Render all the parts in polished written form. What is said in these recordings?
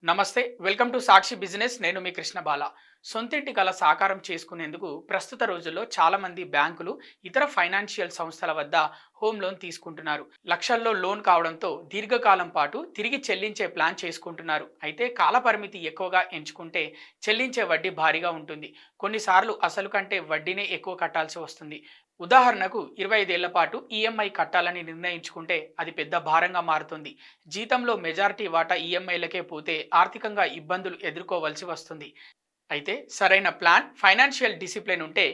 నమస్తే, welcome to Sakshi business. నేను మీ కృష్ణ బాల. సొంతింటి కల సాకారం చేసుకునేందుకు ప్రస్తుత రోజుల్లో చాలా మంది బ్యాంకులు, ఇతర ఫైనాన్షియల్ సంస్థల వద్ద హోమ్ లోన్ తీసుకుంటున్నారు. లక్షల్లో లోన్ కావడంతో దీర్ఘకాలం పాటు తిరిగి చెల్లించే ప్లాన్ చేసుకుంటున్నారు. అయితే కాల పరిమితి ఎక్కువగా ఎంచుకుంటే చెల్లించే వడ్డీ భారీగా ఉంటుంది. కొన్నిసార్లు అసలు కంటే వడ్డీనే ఎక్కువ కట్టాల్సి వస్తుంది. ఉదాహరణకు 25 ఏళ్ల పాటు ఈఎంఐ కట్టాలని నిర్ణయించుకుంటే అది పెద్ద భారంగా మారుతుంది. జీతంలో మెజారిటీ వాటా ఈఎంఐలకే పోతే ఆర్థికంగా ఇబ్బందులు ఎదుర్కోవాల్సి వస్తుంది. అయితే సరైన ప్లాన్, ఫైనాన్షియల్ డిసిప్లిన్ ఉంటే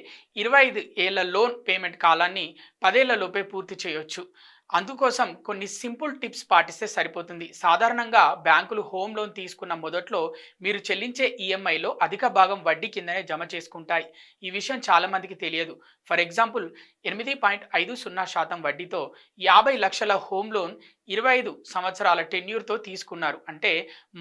25 ఏళ్ల లోన్ పేమెంట్ కాలాన్ని 10 ఏళ్లలోపే పూర్తి చేయొచ్చు. అందుకోసం కొన్ని సింపుల్ టిప్స్ పాటిస్తే సరిపోతుంది. సాధారణంగా బ్యాంకులు హోమ్ లోన్ తీసుకున్న మొదట్లో మీరు చెల్లించే ఈఎంఐలో అధిక భాగం వడ్డీ కిందనే జమ చేసుకుంటాయి. ఈ విషయం చాలా మందికి తెలియదు. ఫర్ ఎగ్జాంపుల్ 8.50% వడ్డీతో 50 లక్షల హోమ్ లోన్ 25 సంవత్సరాల టెన్యూర్తో తీసుకున్నారు అంటే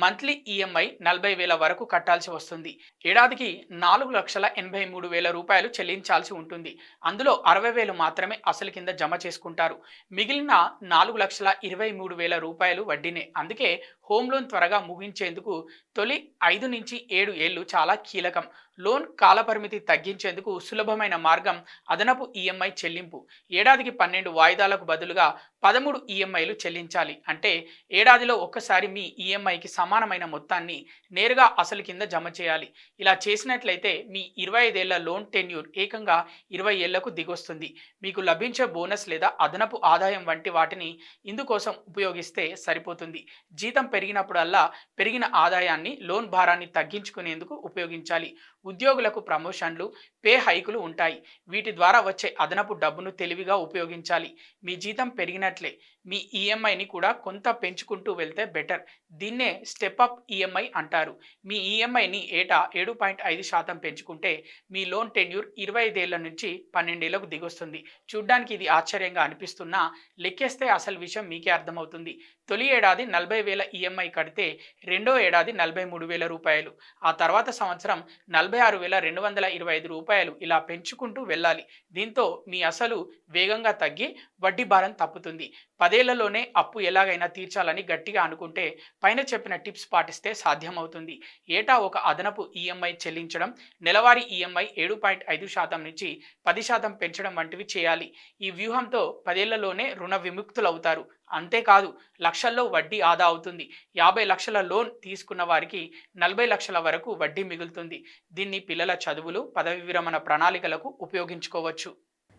మంత్లీ ఈఎంఐ 40,000 వరకు కట్టాల్సి వస్తుంది. ఏడాదికి 4,83,000 రూపాయలు చెల్లించాల్సి ఉంటుంది. అందులో 60,000 మాత్రమే అసలు కింద జమ చేసుకుంటారు. మిగిలిన 4,23,000 రూపాయలు వడ్డీనే. అందుకే హోమ్ లోన్ త్వరగా ముగించేందుకు తొలి 5 నుంచి 7 ఏళ్లు చాలా కీలకం. లోన్ కాలపరిమితి తగ్గించేందుకు సులభమైన మార్గం అదనపు ఈఎంఐ చెల్లింపు. ఏడాదికి 12 వాయిదాలకు బదులుగా 13 ఈఎంఐలు చెల్లించాలి. అంటే ఏడాదిలో ఒక్కసారి మీ ఈఎంఐకి సమానమైన మొత్తాన్ని నేరుగా అసలు కింద జమ చేయాలి. ఇలా చేసినట్లయితే మీ 25 ఏళ్ల లోన్ టెన్యూర్ ఏకంగా 20 ఏళ్లకు దిగొస్తుంది. మీకు లభించే బోనస్ లేదా అదనపు ఆదాయం వంటి వాటిని ఇందుకోసం ఉపయోగిస్తే సరిపోతుంది. జీతం పెరిగినప్పుడల్లా పెరిగిన ఆదాయాన్ని లోన్ భారాన్ని తగ్గించుకునేందుకు ఉపయోగించాలి. ఉద్యోగులకు ప్రమోషన్లు, పే హైకులు ఉంటాయి. వీటి ద్వారా వచ్చే అదనపు డబ్బును తెలివిగా ఉపయోగించాలి. మీ జీతం పెరిగినట్లే మీ ఈఎంఐని కూడా కొంత పెంచుకుంటూ వెళ్తే బెటర్. దీన్నే స్టెప్ అప్ ఈఎంఐ అంటారు. మీ ఈఎంఐని ఏటా 7.5% పెంచుకుంటే మీ లోన్ టెన్యూర్ 25 ఏళ్ల నుంచి 12 ఏళ్లకు దిగొస్తుంది. చూడ్డానికి ఇది ఆశ్చర్యంగా అనిపిస్తున్నా లెక్కేస్తే అసలు విషయం మీకే అర్థమవుతుంది. తొలి ఏడాది 40,000 ఈఎంఐ కడితే రెండో ఏడాది 43,000 రూపాయలు, ఆ తర్వాత సంవత్సరం 46,225 రూపాయలు, ఇలా పెంచుకుంటూ వెళ్ళాలి. దీంతో మీ అసలు వేగంగా తగ్గి వడ్డీ భారం తప్పుతుంది. 10 ఏళ్లలోనే అప్పు ఎలాగైనా తీర్చాలని గట్టిగా అనుకుంటే పైన చెప్పిన టిప్స్ పాటిస్తే సాధ్యమవుతుంది. ఏటా ఒక అదనపు ఈఎంఐ చెల్లించడం, నెలవారీ ఈఎంఐ 7.5% నుంచి 10% పెంచడం వంటివి చేయాలి. ఈ వ్యూహంతో 10 ఏళ్లలోనే రుణ విముక్తులవుతారు. అంతేకాదు లక్షల్లో వడ్డీ ఆదా అవుతుంది. 50 లక్షల లోన్ తీసుకున్న వారికి 40 లక్షల వరకు వడ్డీ మిగులుతుంది. దీన్ని పిల్లల చదువులు, పదవి విరమణ ప్రణాళికలకు ఉపయోగించుకోవచ్చు.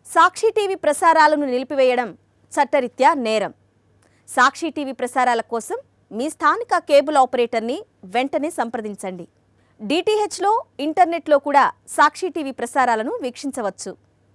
సాక్షి టీవీ ప్రసారాలను నిలిపివేయడం చట్టరీత్యా నేరం. సాక్షి టీవీ ప్రసారాల కోసం మీ స్థానిక కేబుల్ ఆపరేటర్ని వెంటనే సంప్రదించండి. డిటిహెచ్లో, ఇంటర్నెట్లో కూడా సాక్షి టీవీ ప్రసారాలను వీక్షించవచ్చు.